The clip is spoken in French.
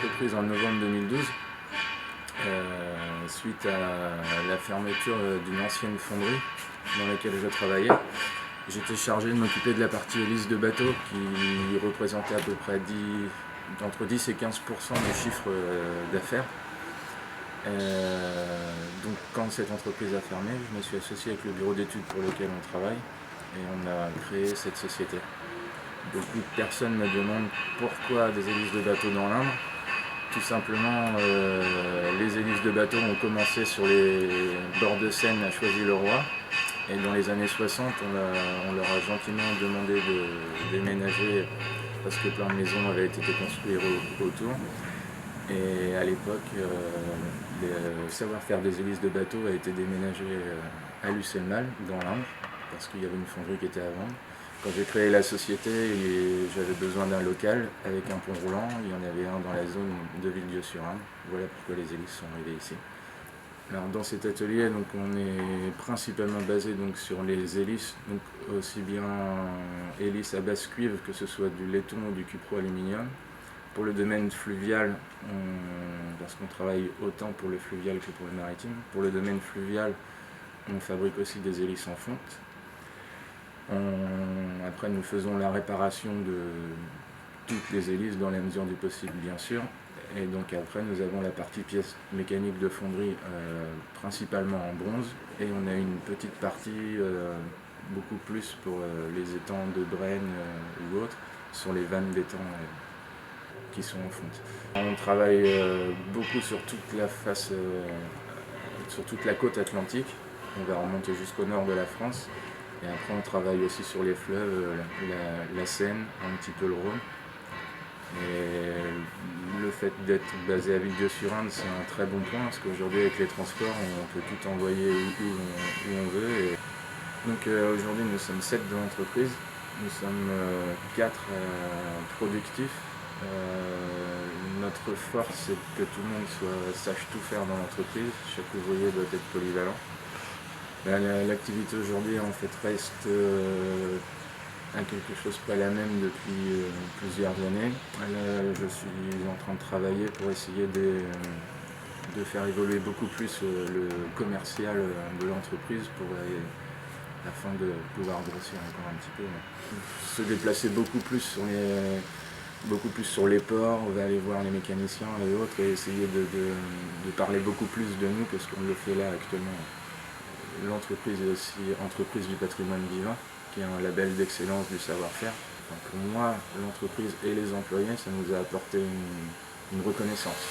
l'entreprise en novembre 2012, suite à la fermeture d'une ancienne fonderie dans laquelle je travaillais. J'étais chargé de m'occuper de la partie hélice de bateau qui représentait à peu près entre 10 et 15% du chiffre d'affaires. Donc quand cette entreprise a fermé, je me suis associé avec le bureau d'études pour lequel on travaille et on a créé cette société. Beaucoup de personnes me demandent pourquoi des hélices de bateau dans l'Indre. Tout simplement, les hélices de bateau ont commencé sur les bords de Seine à Choisy-le-Roi. Et dans les années 60, on leur a gentiment demandé de déménager parce que plein de maisons avaient été construites autour. Et à l'époque, le savoir-faire des hélices de bateau a été déménagé à Lucé-le-Mal, dans l'Indre, parce qu'il y avait une fonderie qui était à vendre. Quand j'ai créé la société, j'avais besoin d'un local avec un pont roulant. Il y en avait un dans la zone de Villedieu-sur-Indre. Voilà pourquoi les hélices sont arrivées ici. Alors, dans cet atelier, donc, on est principalement basé donc, sur les hélices, donc, aussi bien hélices à basse cuivre que ce soit du laiton ou du cupro-aluminium. Pour le domaine fluvial, parce qu'on travaille autant pour le fluvial que pour le maritime, pour le domaine fluvial, on fabrique aussi des hélices en fonte. Après, nous faisons la réparation de toutes les hélices dans la mesure du possible, bien sûr. Et donc après, nous avons la partie pièces mécaniques de fonderie, principalement en bronze. Et on a une petite partie, beaucoup plus pour les étangs de Brenne ou autres, sur les vannes d'étangs qui sont en fonte. On travaille beaucoup sur toute la face, sur toute la côte atlantique. On va remonter jusqu'au nord de la France. Et après, on travaille aussi sur les fleuves, la Seine, un petit peu le Rhône. Et le fait d'être basé à Villedieu-sur-Indre, c'est un très bon point, parce qu'aujourd'hui, avec les transports, on peut tout envoyer où on veut. Et donc aujourd'hui, nous sommes 7 dans l'entreprise. Nous sommes 4 productifs. Notre force, c'est que tout le monde sache tout faire dans l'entreprise. Chaque ouvrier doit être polyvalent. L'activité aujourd'hui en fait reste à quelque chose près la même depuis plusieurs années. Je suis en train de travailler pour essayer de faire évoluer beaucoup plus le commercial de l'entreprise afin de pouvoir grossir encore un petit peu. Se déplacer beaucoup plus sur les ports, on va aller voir les mécaniciens et autres et essayer de parler beaucoup plus de nous que ce qu'on le fait là actuellement. L'entreprise est aussi entreprise du patrimoine vivant, qui est un label d'excellence du savoir-faire. Pour moi, l'entreprise et les employés, ça nous a apporté une reconnaissance.